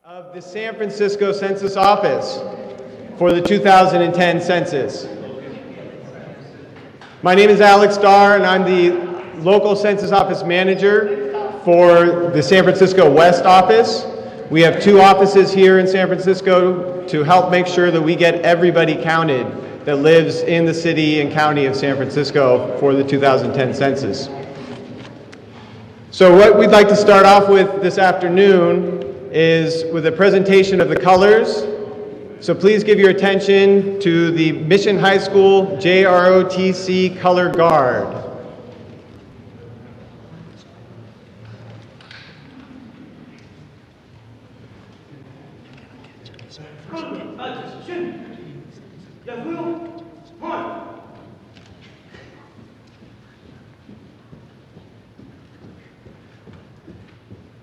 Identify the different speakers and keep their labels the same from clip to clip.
Speaker 1: of the San Francisco Census Office for the 2010 census. My name is Alex Starr, and I'm the local Census Office Manager for the San Francisco West Office. We have two offices here in San Francisco to help make sure that we get everybody counted that lives in the city and county of San Francisco for the 2010 census. So what we'd like to start off with this afternoon is with a presentation of the colors. So please give your attention to the Mission High School JROTC Color Guard.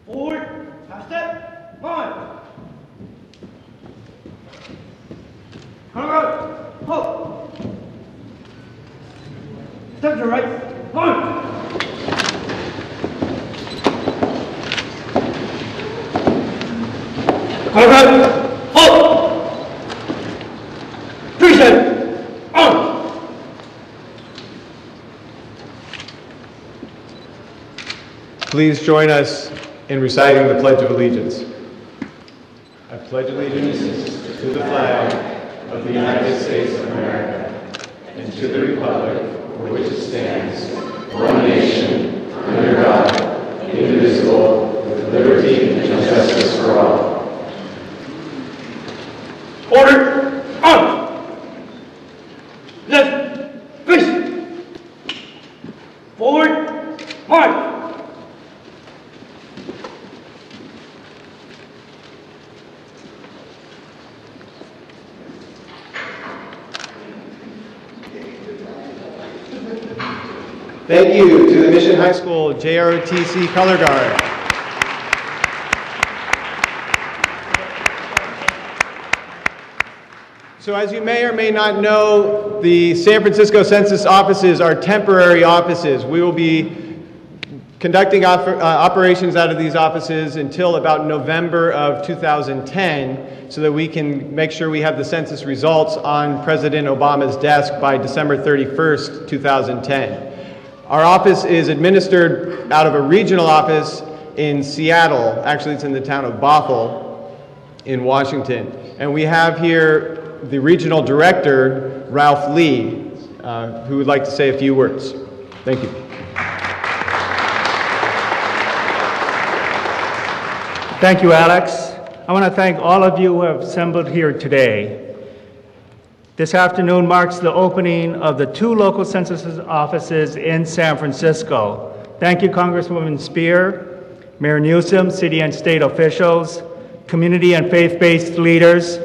Speaker 2: Forward, half step, on. Hold. Step to the right, on. Hold. 3 step, on.
Speaker 1: Please join us in reciting the Pledge of Allegiance. I pledge allegiance to the flag of the United States of America and to the republic for which it stands, one nation, under God, indivisible, with liberty and justice for all.
Speaker 2: Order, on. Left, face. Forward, march.
Speaker 1: Thank you to the Mission High School JROTC Color Guard. So as you may or may not know, the San Francisco Census offices are temporary offices. We will be conducting operations out of these offices until about November of 2010 so that we can make sure we have the census results on President Obama's desk by December 31st, 2010. Our office is administered out of a regional office in Seattle. Actually, it's in the town of Bothell in Washington. And we have here the regional director, Ralph Lee, who would like to say a few words. Thank you.
Speaker 3: Thank you, Alex. I want to thank all of you who have assembled here today. This afternoon marks the opening of the 2 local census offices in San Francisco. Thank you, Congresswoman Spear, Mayor Newsom, city and state officials, community and faith-based leaders,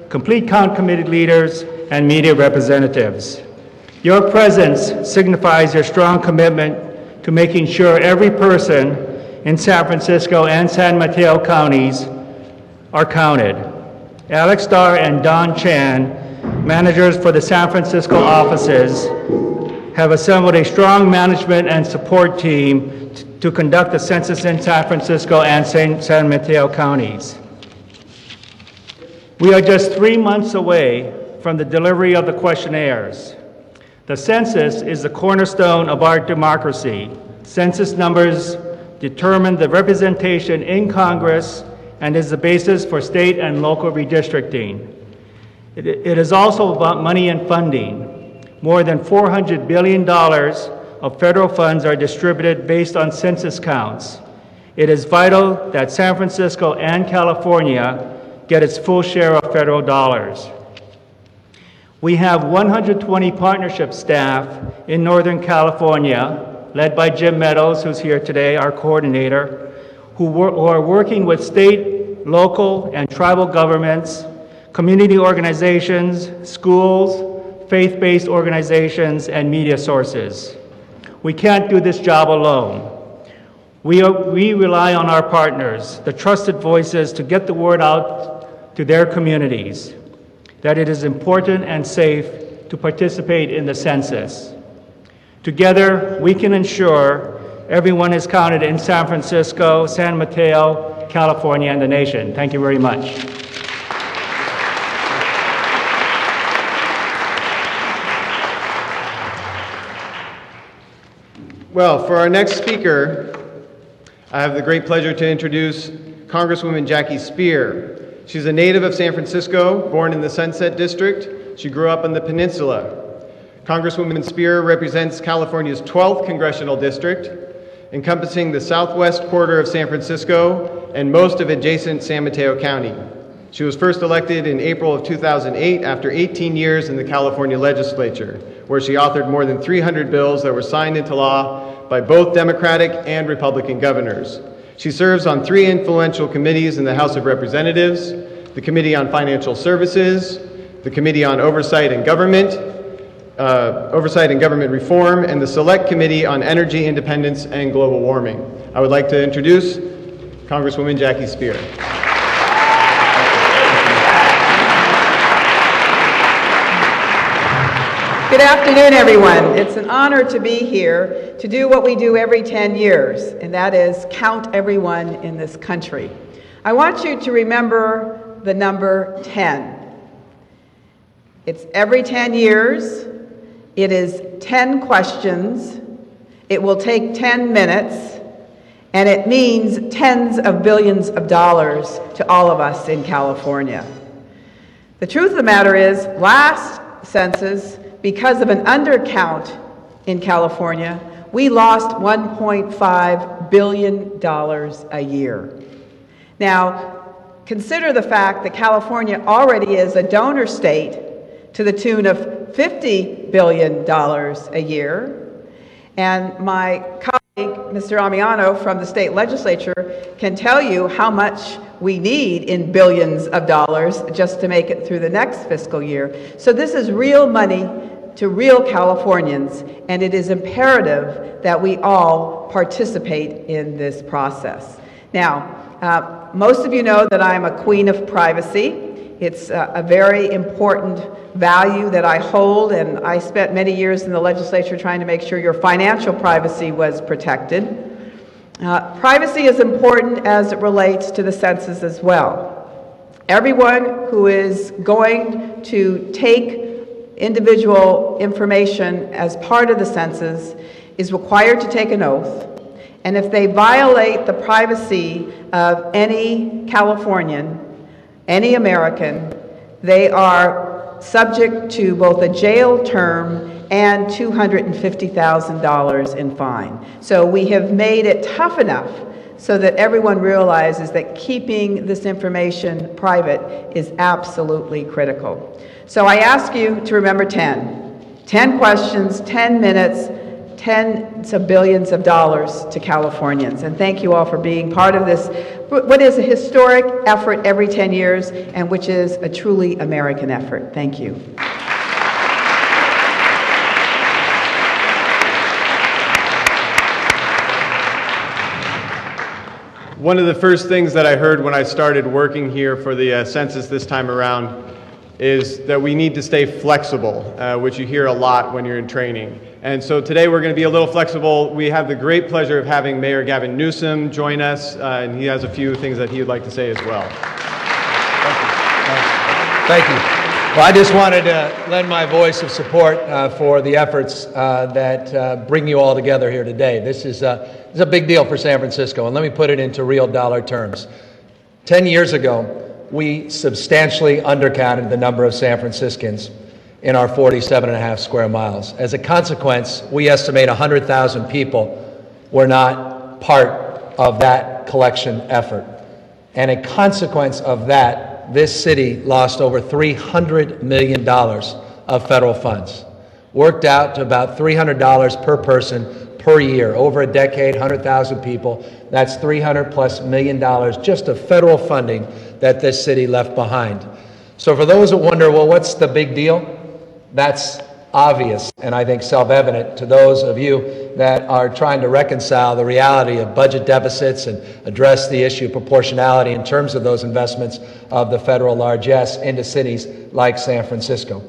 Speaker 3: complete count committee leaders, and media representatives. Your presence signifies your strong commitment to making sure every person in San Francisco and San Mateo counties are counted. Alex Starr and Don Chan, managers for the San Francisco offices, have assembled a strong management and support team to conduct the census in San Francisco and San Mateo counties. We are just 3 months away from the delivery of the questionnaires. The census is the cornerstone of our democracy. Census numbers determine the representation in Congress and is the basis for state and local redistricting. It is also about money and funding. More than $400 billion of federal funds are distributed based on census counts. It is vital that San Francisco and California get its full share of federal dollars. We have 120 partnership staff in Northern California, led by Jim Meadows, who's here today, our coordinator, who are working with state, local, and tribal governments, community organizations, schools, faith-based organizations, and media sources. We can't do this job alone. We rely on our partners, the trusted voices, to get the word out to their communities that it is important and safe to participate in the census. Together, we can ensure everyone is counted in San Francisco, San Mateo, California, and the nation. Thank you very much.
Speaker 1: Well, for our next speaker, I have the great pleasure to introduce Congresswoman Jackie Speier. She's a native of San Francisco, born in the Sunset District. She grew up on the peninsula. Congresswoman Speier represents California's 12th congressional district, encompassing the southwest quarter of San Francisco and most of adjacent San Mateo County. She was first elected in April of 2008 after 18 years in the California legislature, where she authored more than 300 bills that were signed into law by both Democratic and Republican governors. She serves on 3 influential committees in the House of Representatives: the Committee on Financial Services, the Committee on Oversight and Government Reform, and the Select Committee on Energy Independence and Global Warming. I would like to introduce Congresswoman Jackie Speier.
Speaker 4: Good afternoon, everyone. It's an honor to be here to do what we do every 10 years, and that is count everyone in this country. I want you to remember the number 10. It's every 10 years. It is 10 questions. It will take 10 minutes, and it means tens of billions of dollars to all of us in California. The truth of the matter is, last census, because of an undercount in California, we lost $1.5 billion a year. Now, consider the fact that California already is a donor state to the tune of $50 billion a year. And my colleague, Mr. Amiano from the state legislature, can tell you how much we need in billions of dollars just to make it through the next fiscal year. So this is real money to real Californians, and it is imperative that we all participate in this process. Now, most of you know that I'm a queen of privacy. It's a very important value that I hold, and I spent many years in the legislature trying to make sure your financial privacy was protected. Privacy is important as it relates to the census as well. Everyone who is going to take individual information as part of the census is required to take an oath, and if they violate the privacy of any Californian, any American, they are subject to both a jail term and $250,000 in fine. So we have made it tough enough so that everyone realizes that keeping this information private is absolutely critical. So I ask you to remember 10. 10 questions, 10 minutes, tens of billions of dollars to Californians. And thank you all for being part of this, what is a historic effort every 10 years, and which is a truly American effort. Thank you.
Speaker 1: One of the first things that I heard when I started working here for the census this time around is that we need to stay flexible, which you hear a lot when you're in training. And so today we're going to be a little flexible. We have the great pleasure of having Mayor Gavin Newsom join us, and he has a few things that he would like to say as well.
Speaker 5: Thank you. Well, I just wanted to lend my voice of support for the efforts that bring you all together here today. This is a big deal for San Francisco, and let me put it into real dollar terms. 10 years ago, we substantially undercounted the number of San Franciscans in our 47.5 square miles. As a consequence, we estimate 100,000 people were not part of that collection effort. And a consequence of that, this city lost over $300 million of federal funds, worked out to about $300 per person per year. Over a decade, 100,000 people, that's $300+ million just of federal funding that this city left behind. So for those that wonder, well, what's the big deal? That's obvious, and I think self-evident to those of you that are trying to reconcile the reality of budget deficits and address the issue of proportionality in terms of those investments of the federal largesse into cities like San Francisco.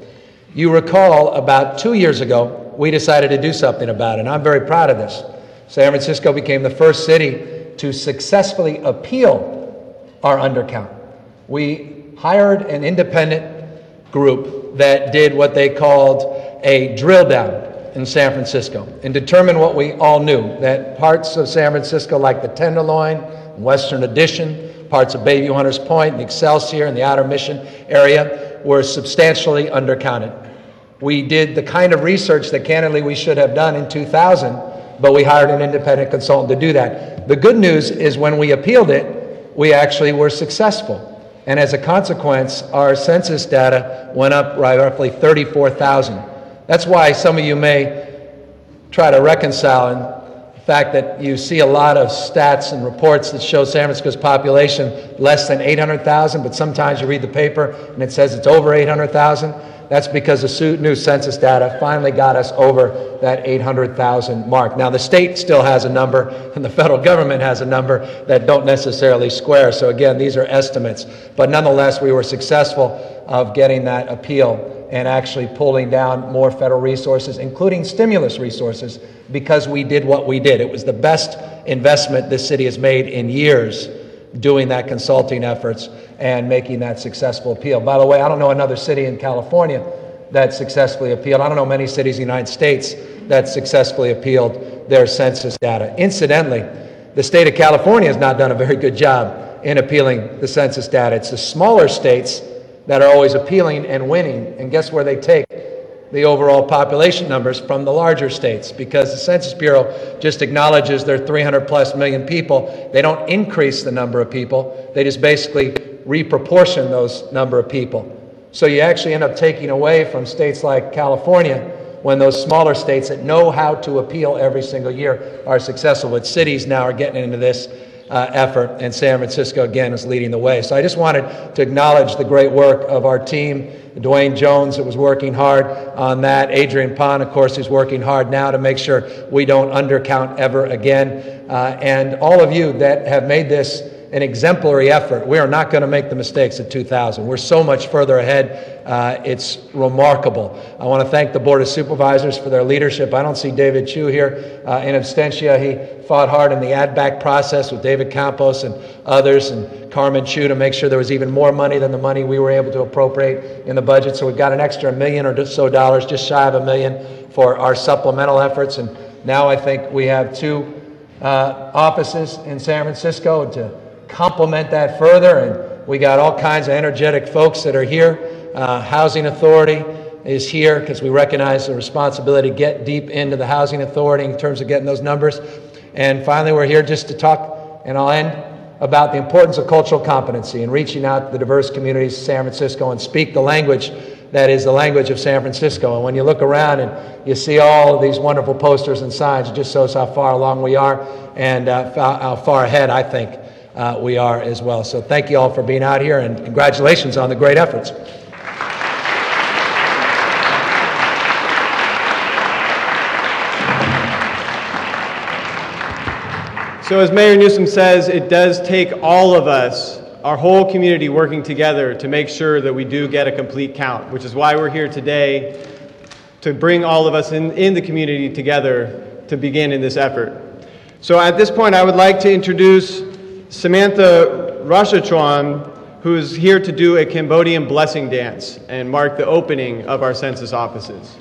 Speaker 5: You recall about 2 years ago, we decided to do something about it, and I'm very proud of this. San Francisco became the first city to successfully appeal our undercount. We hired an independent group that did what they called a drill down in San Francisco and determined what we all knew, that parts of San Francisco like the Tenderloin, Western Addition, parts of Bayview Hunters Point, the Excelsior, and the Outer Mission area were substantially undercounted. We did the kind of research that candidly we should have done in 2000, but we hired an independent consultant to do that. The good news is when we appealed it, we actually were successful. And as a consequence, our census data went up by roughly 34,000. That's why some of you may try to reconcile the fact that you see a lot of stats and reports that show San Francisco's population less than 800,000, but sometimes you read the paper and it says it's over 800,000. That's because the new census data finally got us over that 800,000 mark. Now, the state still has a number, and the federal government has a number that don't necessarily square. So again, these are estimates. But nonetheless, we were successful of getting that appeal and actually pulling down more federal resources, including stimulus resources, because we did what we did. It was the best investment this city has made in years, doing that consulting efforts and making that successful appeal. By the way, I don't know another city in California that successfully appealed. I don't know many cities in the United States that successfully appealed their census data. Incidentally, the state of California has not done a very good job in appealing the census data. It's the smaller states that are always appealing and winning. And guess where they take the overall population numbers? From the larger states, because the Census Bureau just acknowledges there are 300 plus million people. They don't increase the number of people. They just basically reproportion those number of people. So you actually end up taking away from states like California when those smaller states that know how to appeal every single year are successful. But cities now are getting into this effort, and San Francisco, again, is leading the way. So I just wanted to acknowledge the great work of our team, Dwayne Jones, that was working hard on that, Adrian Pond, of course, who's working hard now to make sure we don't undercount ever again, and all of you that have made this an exemplary effort. We are not going to make the mistakes of 2000. We're so much further ahead. It's remarkable. I want to thank the Board of Supervisors for their leadership. I don't see David Chu here in absentia. He fought hard in the add-back process with David Campos and others, and Carmen Chu, to make sure there was even more money than the money we were able to appropriate in the budget. So we've got an extra $1 million or so dollars, just shy of $1 million, for our supplemental efforts. And now I think we have 2 offices in San Francisco to complement that further, and we got all kinds of energetic folks that are here. Housing Authority is here because we recognize the responsibility to get deep into the Housing Authority in terms of getting those numbers. And finally, we're here just to talk, and I'll end, about the importance of cultural competency and reaching out to the diverse communities of San Francisco and speak the language that is the language of San Francisco. And when you look around and you see all of these wonderful posters and signs, it just shows how far along we are and how far ahead I think we are as well. So thank you all for being out here, and congratulations on the great efforts.
Speaker 1: So as Mayor Newsom says, it does take all of us, our whole community, working together to make sure that we do get a complete count, which is why we're here today, to bring all of us in the community together to begin in this effort. So at this point, I would like to introduce Samantha Rashachuan, who is here to do a Cambodian blessing dance and mark the opening of our census offices.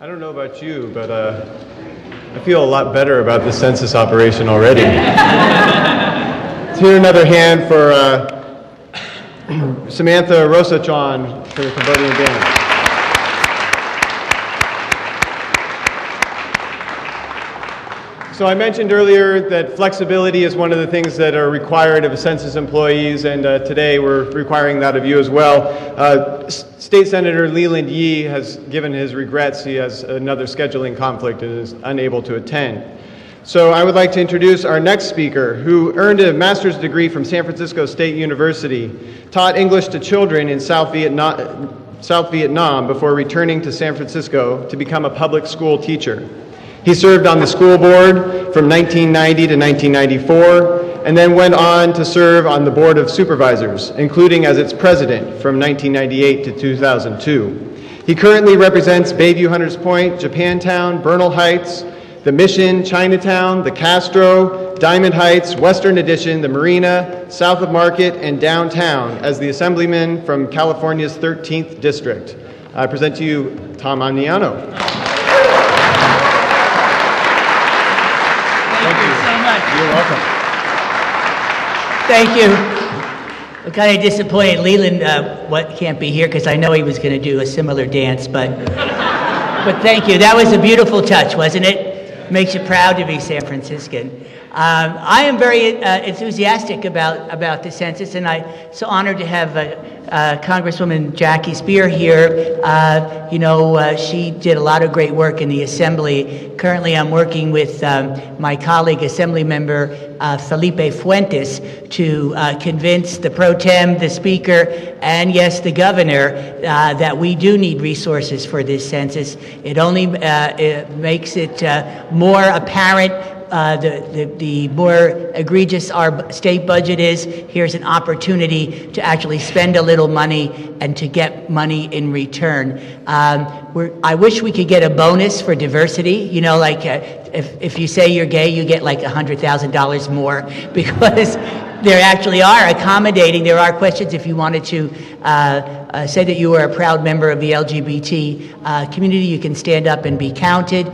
Speaker 1: I don't know about you, but I feel a lot better about the census operation already. Let's hear another hand for Samantha Rosachon for the Cambodian band. So I mentioned earlier that flexibility is one of the things that are required of census employees, and today we're requiring that of you as well. State Senator Leland Yee has given his regrets. He has another scheduling conflict and is unable to attend. So I would like to introduce our next speaker, who earned a master's degree from San Francisco State University, taught English to children in South Vietnam South Vietnam before returning to San Francisco to become a public school teacher. He served on the school board from 1990 to 1994, and then went on to serve on the Board of Supervisors, including as its president from 1998 to 2002. He currently represents Bayview Hunters Point, Japantown, Bernal Heights, the Mission, Chinatown, the Castro, Diamond Heights, Western Addition, the Marina, South of Market, and downtown as the Assemblyman from California's 13th District. I present to you Tom Amiano.
Speaker 6: Thank you so much.
Speaker 1: You're welcome.
Speaker 6: Thank you. I'm kind of disappointed Leland can't be here because I know he was going to do a similar dance, but thank you. That was a beautiful touch, wasn't it? Makes you proud to be San Franciscan. I am very enthusiastic about the census, and I'm so honored to have Congresswoman Jackie Spear here. She did a lot of great work in the Assembly. Currently, I'm working with my colleague, Assembly Member Felipe Fuentes, to convince the Pro Tem, the Speaker, and yes, the Governor, that we do need resources for this census. It only it makes it more apparent the more egregious our state budget is. Here's an opportunity to actually spend a little money and to get money in return. I wish we could get a bonus for diversity. You know, like if you say you're gay, you get like $100,000 more, because there actually are accommodating. There are questions if you wanted to say that you are a proud member of the LGBT community, you can stand up and be counted.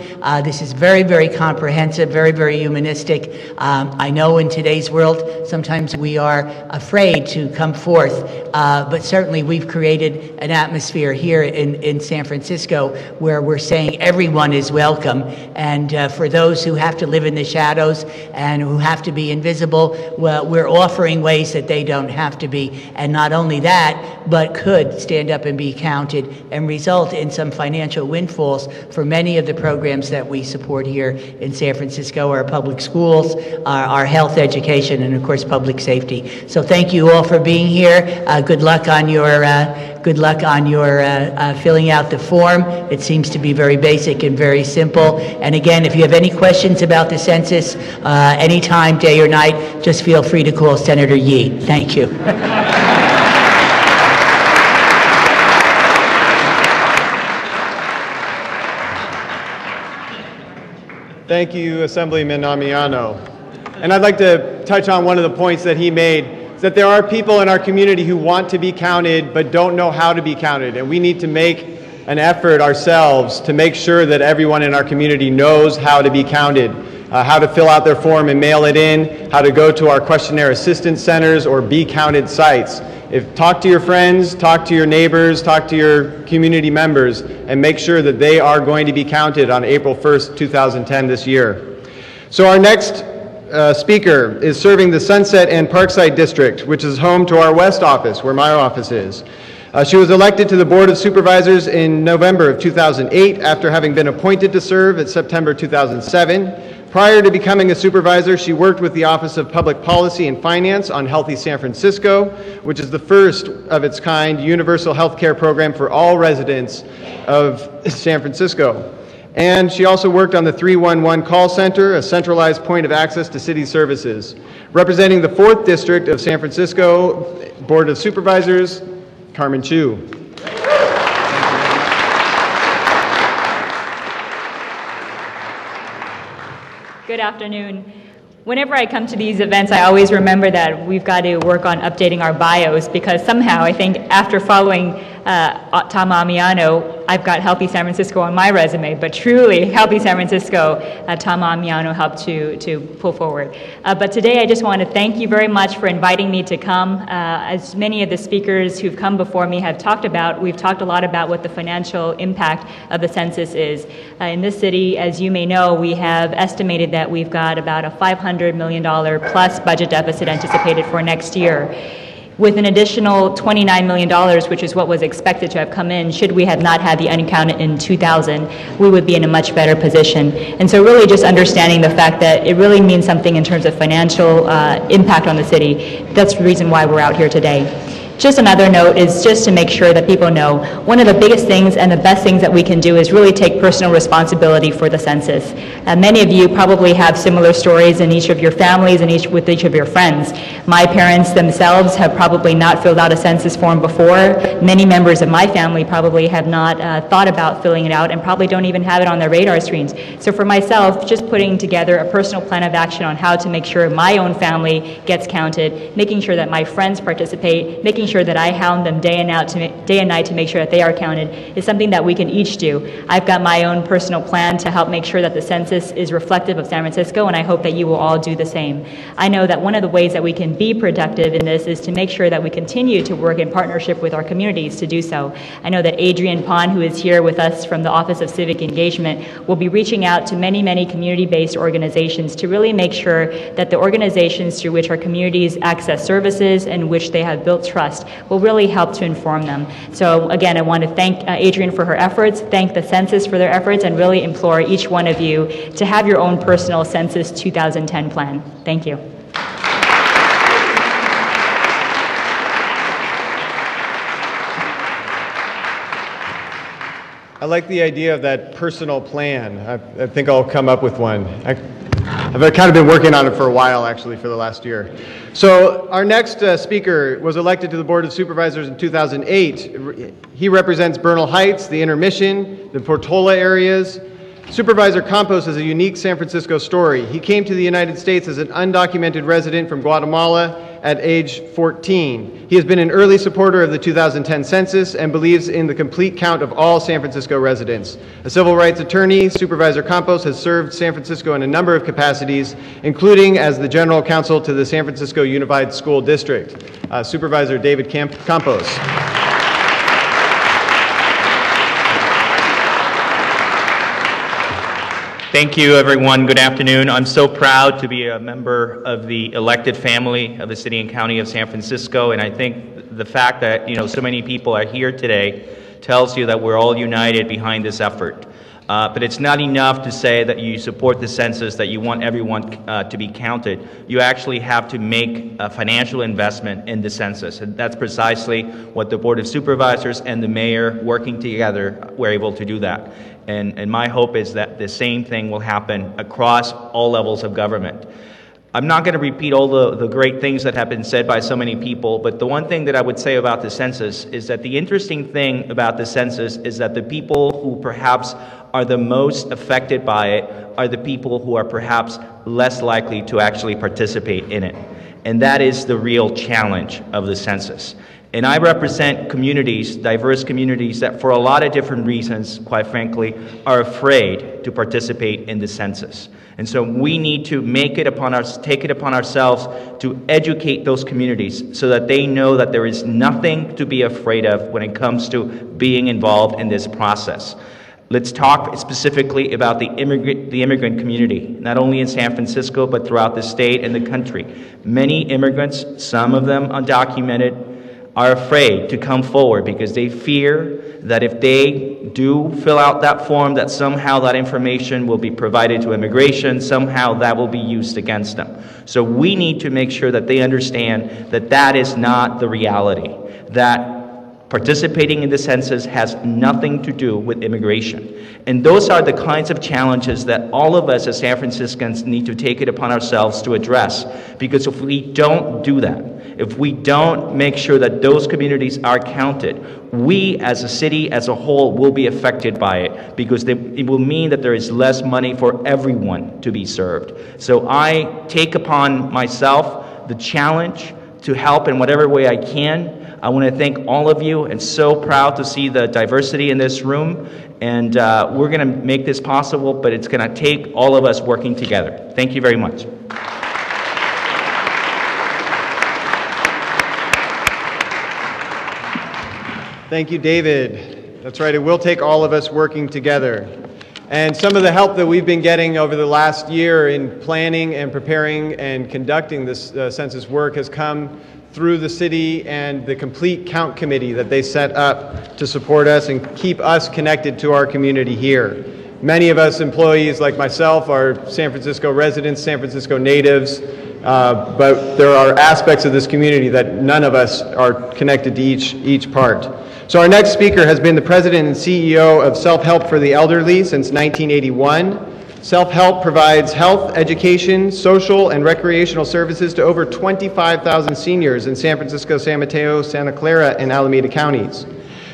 Speaker 6: This is very, very comprehensive, very, very humanistic. I know in today's world, sometimes we are afraid to come forth, but certainly we've created an atmosphere here in San Francisco where we're saying everyone is welcome. And for those who have to live in the shadows and who have to be invisible, well, we're offering ways that they don't have to be. And not only that, but could stand up and be counted and result in some financial windfalls for many of the programs that we support here in San Francisco, our public schools, our health education, and of course public safety. So thank you all for being here. Good luck on your filling out the form. It seems to be very basic and very simple. And again, if you have any questions about the census, anytime, day or night, just feel free to call Senator Yee. Thank you.
Speaker 1: Thank you, Assemblyman Amiano. And I'd like to touch on one of the points that he made, is that there are people in our community who want to be counted but don't know how to be counted. And we need to make an effort ourselves to make sure that everyone in our community knows how to be counted, how to fill out their form and mail it in, how to go to our questionnaire assistance centers or Be Counted sites. Talk to your friends, talk to your neighbors, talk to your community members, and make sure that they are going to be counted on April 1st, 2010 this year. So our next speaker is serving the Sunset and Parkside District, which is home to our West office, where my office is. She was elected to the Board of Supervisors in November of 2008 after having been appointed to serve in September 2007. Prior to becoming a supervisor, she worked with the Office of Public Policy and Finance on Healthy San Francisco, which is the first of its kind universal health care program for all residents of San Francisco. And she also worked on the 311 call center, a centralized point of access to city services. Representing the 4th District of San Francisco Board of Supervisors, Carmen Chu.
Speaker 7: Good afternoon. Whenever I come to these events, I always remember that we've got to work on updating our bios, because somehow I think after following Tom Amiano, I've got Healthy San Francisco on my resume, but truly Healthy San Francisco, Tom Amiano helped to pull forward. But today I just want to thank you very much for inviting me to come. As many of the speakers who've come before me have talked about, we've talked a lot about what the financial impact of the census is. In this city, as you may know, we have estimated that we've got about a $500 million plus budget deficit anticipated for next year. With an additional $29 million, which is what was expected to have come in, should we have not had the uncounted in 2000, we would be in a much better position. And so really just understanding the fact that it really means something in terms of financial impact on the city, that's the reason why we're out here today. Just another note is just to make sure that people know one of the biggest things and the best things that we can do is really take personal responsibility for the census. Many of you probably have similar stories in each of your families and with each of your friends. My parents themselves have probably not filled out a census form before. Many members of my family probably have not thought about filling it out and probably don't even have it on their radar screens. So for myself, just putting together a personal plan of action on how to make sure my own family gets counted, making sure that my friends participate, making sure that I hound them day and night to make sure that they are counted is something that we can each do. I've got my own personal plan to help make sure that the census is reflective of San Francisco, and I hope that you will all do the same. I know that one of the ways that we can be productive in this is to make sure that we continue to work in partnership with our communities to do so. I know that Adrian Pond, who is here with us from the Office of Civic Engagement, will be reaching out to many, many community-based organizations to really make sure that the organizations through which our communities access services and which they have built trust will really help to inform them. So again, I want to thank Adrian for her efforts, thank the Census for their efforts, and really implore each one of you to have your own personal Census 2010 plan. Thank you.
Speaker 1: I like the idea of that personal plan. I think I'll come up with one. I've kind of been working on it for a while, actually, for the last year. So our next speaker was elected to the Board of Supervisors in 2008. He represents Bernal Heights, the Intermission, the Portola areas. Supervisor Campos is a unique San Francisco story. He came to the United States as an undocumented resident from Guatemala at age 14. He has been an early supporter of the 2010 census and believes in the complete count of all San Francisco residents. A civil rights attorney, Supervisor Campos has served San Francisco in a number of capacities, including as the general counsel to the San Francisco Unified School District. Supervisor David Campos.
Speaker 8: Thank you, everyone. Good afternoon. I'm so proud to be a member of the elected family of the City and County of San Francisco, and I think the fact that so many people are here today tells you that we're all united behind this effort. But it's not enough to say that you support the census, that you want everyone to be counted. You actually have to make a financial investment in the census, and that's precisely what the Board of Supervisors and the mayor working together were able to do that. And my hope is that the same thing will happen across all levels of government. I'm not going to repeat all the great things that have been said by so many people, but the one thing that I would say about the census is that the interesting thing about the census is that the people who perhaps are the most affected by it are the people who are perhaps less likely to actually participate in it. And that is the real challenge of the census. And I represent communities, diverse communities, that for a lot of different reasons, quite frankly, are afraid to participate in the census. And so we need to take it upon ourselves to educate those communities so that they know that there is nothing to be afraid of when it comes to being involved in this process. Let's talk specifically about the immigrant community, not only in San Francisco, but throughout the state and the country. Many immigrants, some of them undocumented, are afraid to come forward because they fear that if they do fill out that form, that somehow that information will be provided to immigration, somehow that will be used against them. So we need to make sure that they understand that that is not the reality, that participating in the census has nothing to do with immigration. And those are the kinds of challenges that all of us as San Franciscans need to take it upon ourselves to address. Because if we don't do that, if we don't make sure that those communities are counted, we as a city as a whole will be affected by it, because it will mean that there is less money for everyone to be served. So I take upon myself the challenge to help in whatever way I can. I want to thank all of you, and so proud to see the diversity in this room. And we're going to make this possible, but it's going to take all of us working together. Thank you very much.
Speaker 1: Thank you, David. That's right, it will take all of us working together. And some of the help that we've been getting over the last year in planning and preparing and conducting this census work has come through the city and the Complete Count Committee that they set up to support us and keep us connected to our community here. Many of us employees like myself are San Francisco residents, San Francisco natives. but there are aspects of this community that none of us are connected to each part. So our next speaker has been the president and CEO of Self-Help for the Elderly since 1981. Self-Help provides health, education, social, and recreational services to over 25,000 seniors in San Francisco, San Mateo, Santa Clara, and Alameda counties.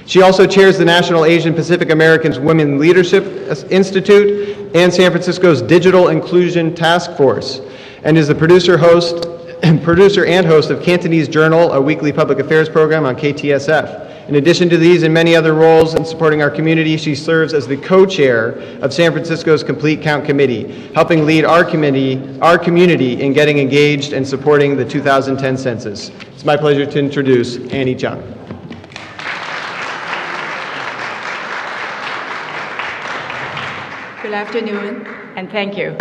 Speaker 1: She also chairs the National Asian Pacific Americans Women Leadership Institute and San Francisco's Digital Inclusion Task Force, and is the producer and host of Cantonese Journal, a weekly public affairs program on KTSF. In addition to these and many other roles in supporting our community, she serves as the co-chair of San Francisco's Complete Count Committee, helping lead our community in getting engaged and supporting the 2010 census. It's my pleasure to introduce Annie Chung.
Speaker 9: Good afternoon, and thank you.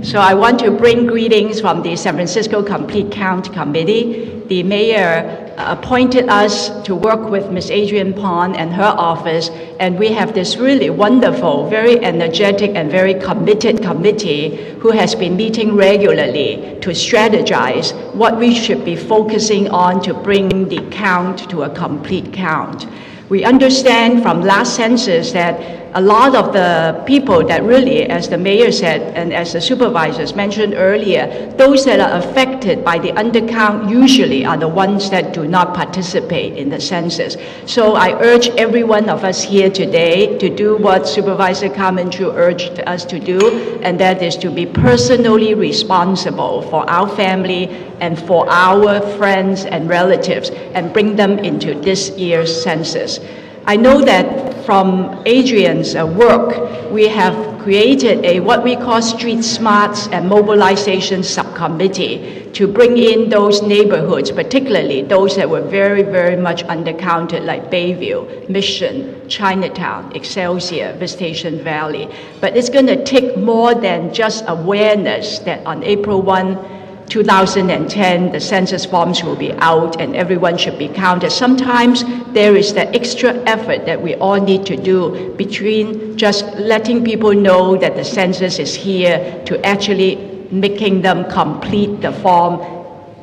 Speaker 9: So I want to bring greetings from the San Francisco Complete Count Committee. The mayor appointed us to work with Ms. Adrienne Pond and her office, and we have this really wonderful, very energetic, and very committed committee who has been meeting regularly to strategize what we should be focusing on to bring the count to a complete count. We understand from last census that a lot of the people that really, as the mayor said, and as the supervisors mentioned earlier, those that are affected by the undercount usually are the ones that do not participate in the census. So I urge every one of us here today to do what Supervisor Carmen Chu urged us to do, and that is to be personally responsible for our family and for our friends and relatives and bring them into this year's census. I know that from Adrian's work, we have created a what we call Street Smarts and Mobilization Subcommittee to bring in those neighborhoods, particularly those that were very, very much undercounted, like Bayview, Mission, Chinatown, Excelsior, Visitation Valley. But it's going to take more than just awareness that on April 1, 2010, the census forms will be out and everyone should be counted. Sometimes there is that extra effort that we all need to do between just letting people know that the census is here to actually making them complete the form,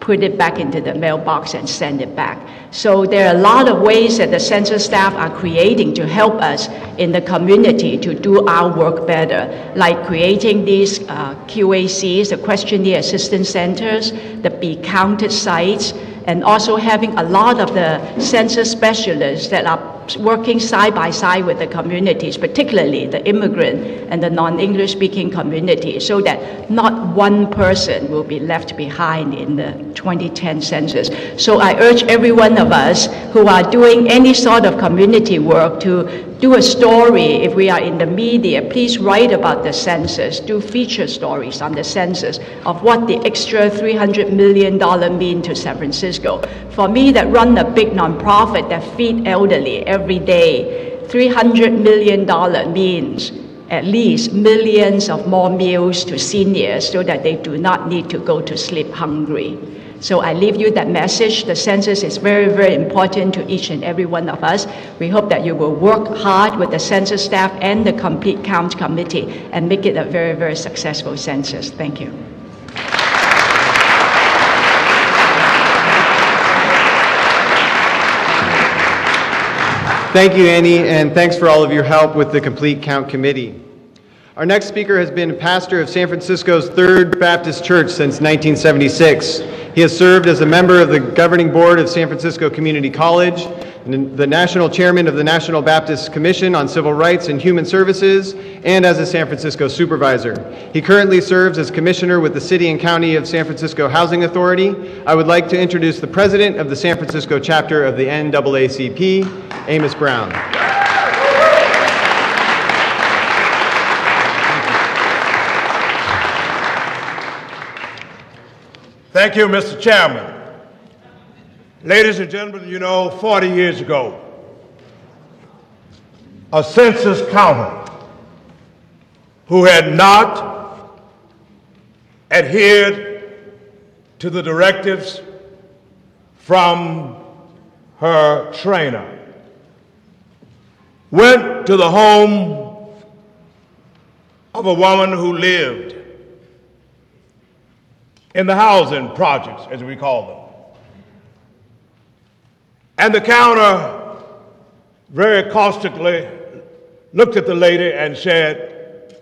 Speaker 9: put it back into the mailbox and send it back. So there are a lot of ways that the census staff are creating to help us in the community to do our work better, like creating these QACs, the Questionnaire Assistance Centers, the Be Counted sites, and also having a lot of the census specialists that are working side by side with the communities, particularly the immigrant and the non-English speaking community, so that not one person will be left behind in the 2010 census. So I urge every one of us who are doing any sort of community work to do a story. If we are in the media, please write about the census, do feature stories on the census of what the extra $300 million mean to San Francisco. For me, that run a big nonprofit that feed elderly every day, $300 million means at least millions of more meals to seniors so that they do not need to go to sleep hungry. So I leave you that message. The census is very, very important to each and every one of us. We hope that you will work hard with the census staff and the Complete Count Committee and make it a very, very successful census. Thank you.
Speaker 1: Thank you, Annie, and thanks for all of your help with the Complete Count Committee. Our next speaker has been pastor of San Francisco's Third Baptist Church since 1976. He has served as a member of the governing board of San Francisco Community College, the national chairman of the National Baptist Commission on Civil Rights and Human Services, and as a San Francisco supervisor. He currently serves as commissioner with the City and County of San Francisco Housing Authority. I would like to introduce the president of the San Francisco chapter of the NAACP, Amos Brown.
Speaker 2: Thank you, Mr. Chairman. Ladies and gentlemen, you know, 40 years ago, a census counter who had not adhered to the directives from her trainer went to the home of a woman who lived in the housing projects, as we call them. And the counter very caustically looked at the lady and said,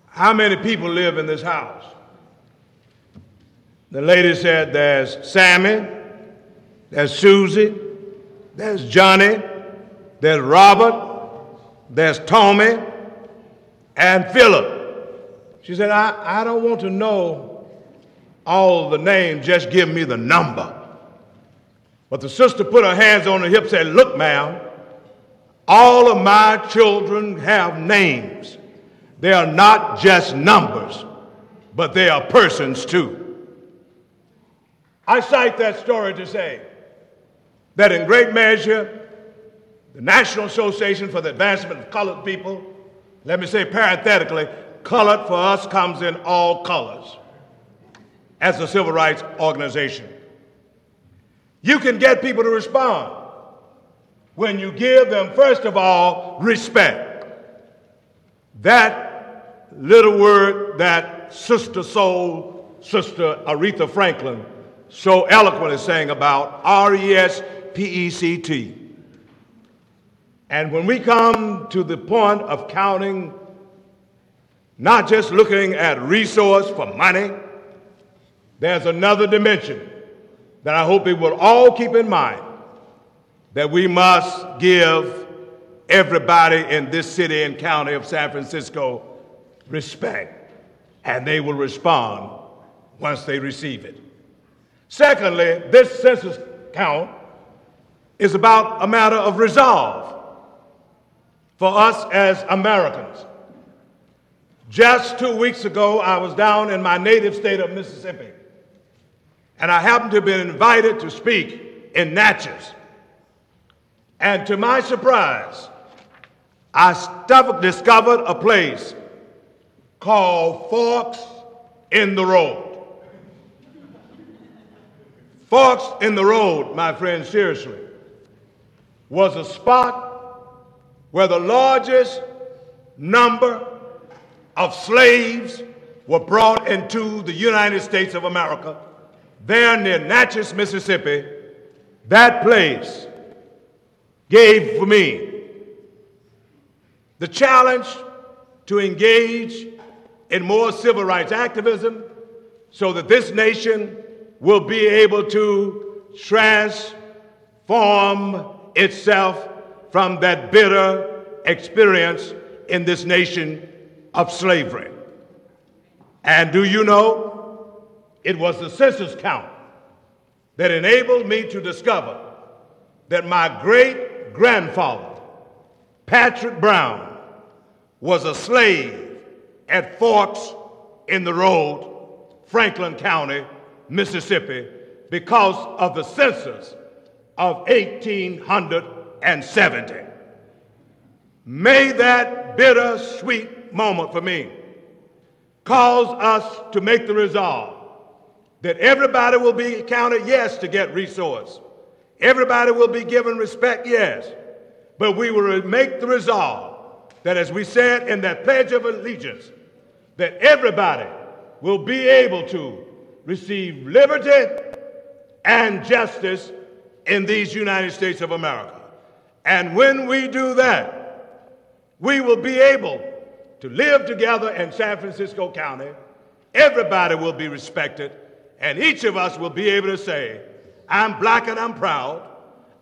Speaker 2: "How many people live in this house?" The lady said, "There's Sammy, there's Susie, there's Johnny, there's Robert, there's Tommy, and Philip." She said, I don't want to know all the names, just give me the number. But the sister put her hands on her hip and said, "Look, ma'am, all of my children have names. They are not just numbers, but they are persons too." I cite that story to say that in great measure, the National Association for the Advancement of Colored People, let me say parenthetically, colored for us comes in all colors as a civil rights organization. You can get people to respond when you give them, first of all, respect. That little word that Sister Soul, Sister Aretha Franklin, so eloquently sang about, R-E-S-P-E-C-T. And when we come to the point of counting, not just looking at resource for money, there's another dimension that I hope we will all keep in mind, that we must give everybody in this city and county of San Francisco respect, and they will respond once they receive it. Secondly, this census count is about a matter of resolve for us as Americans. Just 2 weeks ago, I was down in my native state of Mississippi, and I happened to have been invited to speak in Natchez. And to my surprise, I discovered a place called Forks in the Road. Forks in the Road, my friends, seriously, was a spot where the largest number of slaves were brought into the United States of America. There near Natchez, Mississippi, that place gave for me the challenge to engage in more civil rights activism so that this nation will be able to transform itself from that bitter experience in this nation of slavery. And do you know, it was the census count that enabled me to discover that my great-grandfather, Patrick Brown, was a slave at Forks in the Road, Franklin County, Mississippi, because of the census of 1870. May that bittersweet moment for me cause us to make the resolve that everybody will be counted, yes, to get resource. Everybody will be given respect, yes. But we will make the resolve that, as we said in that Pledge of Allegiance, that everybody will be able to receive liberty and justice in these United States of America. And when we do that, we will be able to live together in San Francisco County. Everybody will be respected, and each of us will be able to say, I'm black and I'm proud,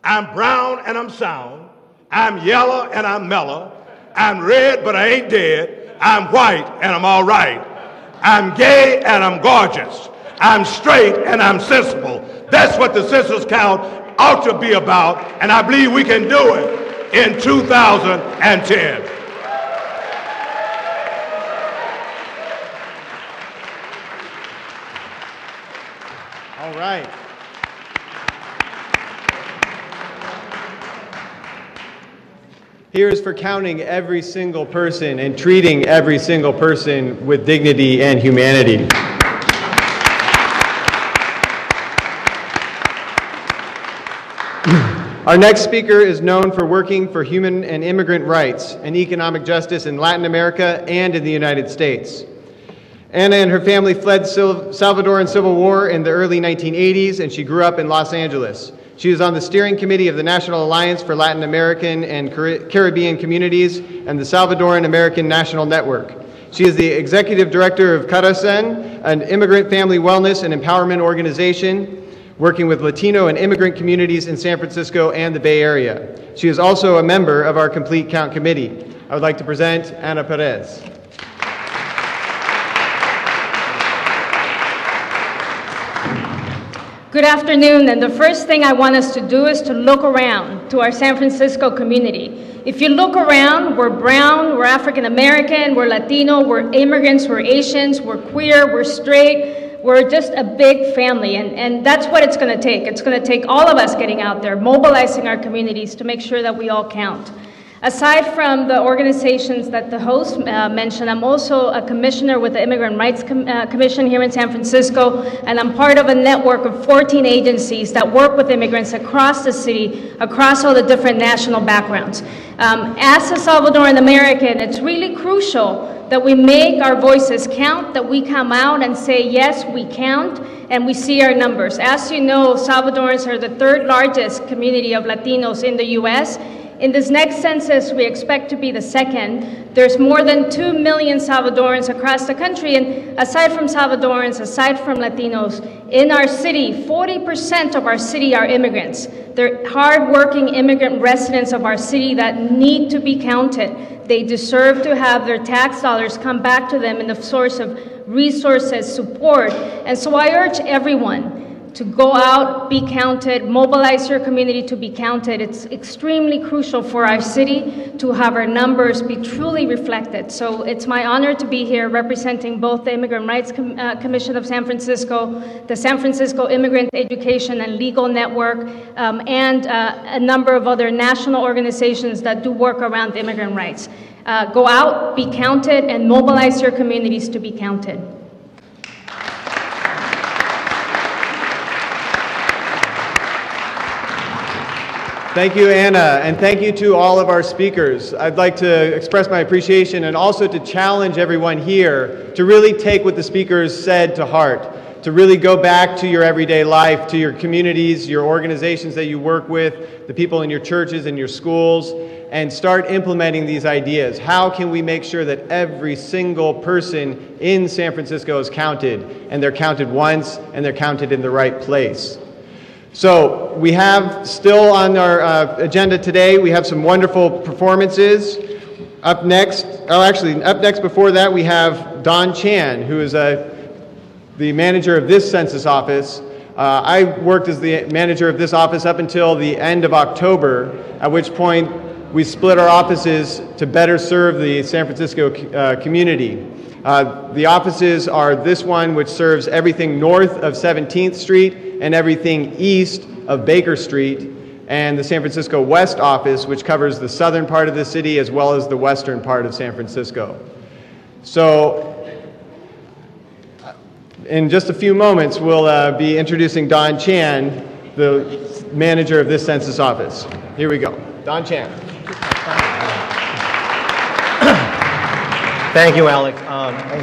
Speaker 2: I'm brown and I'm sound, I'm yellow and I'm mellow, I'm red but I ain't dead, I'm white and I'm all right, I'm gay and I'm gorgeous, I'm straight and I'm sensible. That's what the census count ought to be about, and I believe we can do it in 2010.
Speaker 1: All right. Here is for counting every single person and treating every single person with dignity and humanity. Our next speaker is known for working for human and immigrant rights and economic justice in Latin America and in the United States. Anna and her family fled Salvadoran Civil War in the early 1980s, and she grew up in Los Angeles. She is on the steering committee of the National Alliance for Latin American and Caribbean Communities and the Salvadoran American National Network. She is the executive director of Caracen, an immigrant family wellness and empowerment organization working with Latino and immigrant communities in San Francisco and the Bay Area. She is also a member of our Complete Count Committee. I would like to present Ana Perez.
Speaker 10: Good afternoon, and the first thing I want us to do is to look around to our San Francisco community. If you look around, we're brown, we're African American, we're Latino, we're immigrants, we're Asians, we're queer, we're straight, we're just a big family, and that's what it's going to take. It's going to take all of us getting out there, mobilizing our communities to make sure that we all count. Aside from the organizations that the host mentioned, I'm also a commissioner with the Immigrant Rights Commission here in San Francisco, and I'm part of a network of 14 agencies that work with immigrants across the city, across all the different national backgrounds. As a Salvadoran American, it's really crucial that we make our voices count, that we come out and say, yes, we count, and we see our numbers. As you know, Salvadorans are the third largest community of Latinos in the U.S., in this next census, we expect to be the second. There's more than 2 million Salvadorans across the country, and aside from Salvadorans, aside from Latinos, in our city, 40% of our city are immigrants. They're hardworking immigrant residents of our city that need to be counted. They deserve to have their tax dollars come back to them in the source of resources, support, and so I urge everyone to go out, be counted, mobilize your community to be counted. It's extremely crucial for our city to have our numbers be truly reflected. So it's my honor to be here representing both the Immigrant Rights Commission of San Francisco, the San Francisco Immigrant Education and Legal Network, and a number of other national organizations that do work around immigrant rights. Go out, be counted, and mobilize your communities to be counted.
Speaker 1: Thank you, Anna, and thank you to all of our speakers. I'd like to express my appreciation and also to challenge everyone here to really take what the speakers said to heart, to really go back to your everyday life, to your communities, your organizations that you work with, the people in your churches and your schools, and start implementing these ideas. How can we make sure that every single person in San Francisco is counted, and they're counted once, and they're counted in the right place? So we have still on our agenda today, we have some wonderful performances. Up next before that, we have Don Chan, who is the manager of this census office. I worked as the manager of this office up until the end of October, at which point we split our offices to better serve the San Francisco community. The offices are this one, which serves everything north of 17th Street and everything east of Baker Street, and the San Francisco West office, which covers the southern part of the city as well as the western part of San Francisco. So in just a few moments, we'll be introducing Don Chan, the manager of this census office. Here we go. Don Chan.
Speaker 11: Thank you, Alex.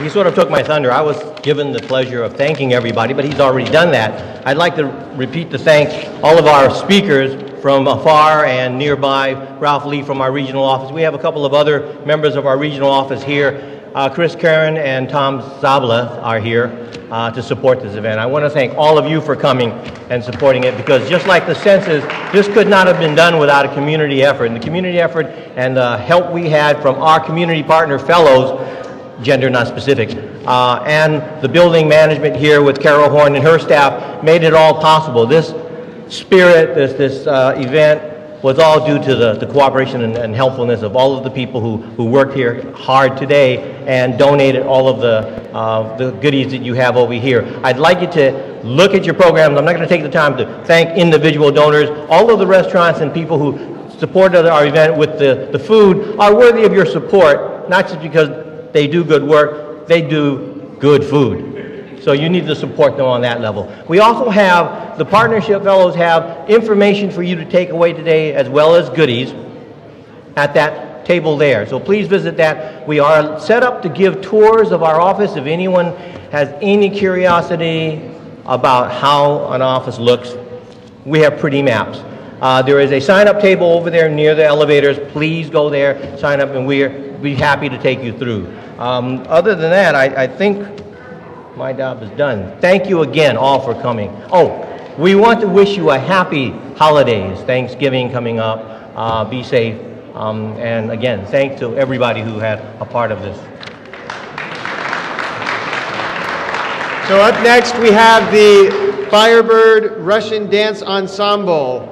Speaker 11: He sort of took my thunder. I was given the pleasure of thanking everybody, but he's already done that. I'd like to repeat to thank all of our speakers from afar and nearby. Ralph Lee from our regional office. We have a couple of other members of our regional office here. Chris Karen and Tom Zabla are here to support this event. I want to thank all of you for coming and supporting it, because just like the census, this could not have been done without a community effort. And the community effort and the help we had from our community partner fellows, gender not specific, and the building management here with Carol Horn and her staff made it all possible. This spirit, this event was all due to the cooperation and helpfulness of all of the people who worked here hard today and donated all of the goodies that you have over here. I'd like you to look at your programs. I'm not going to take the time to thank individual donors. All of the restaurants and people who supported our event with the food are worthy of your support, not just because they do good work, they do good food. So you need to support them on that level. We also have, the partnership fellows have information for you to take away today, as well as goodies at that table there. So please visit that. We are set up to give tours of our office if anyone has any curiosity about how an office looks. We have pretty maps. There is a sign-up table over there near the elevators. Please go there, sign up, and we'll be happy to take you through. Other than that, I think my job is done. Thank you again all for coming. Oh, we want to wish you a happy holidays, Thanksgiving coming up. Be safe. And again, thanks to everybody who had a part of this.
Speaker 1: So up next we have the Firebird Russian Dance Ensemble.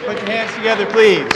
Speaker 1: Put your hands together, please.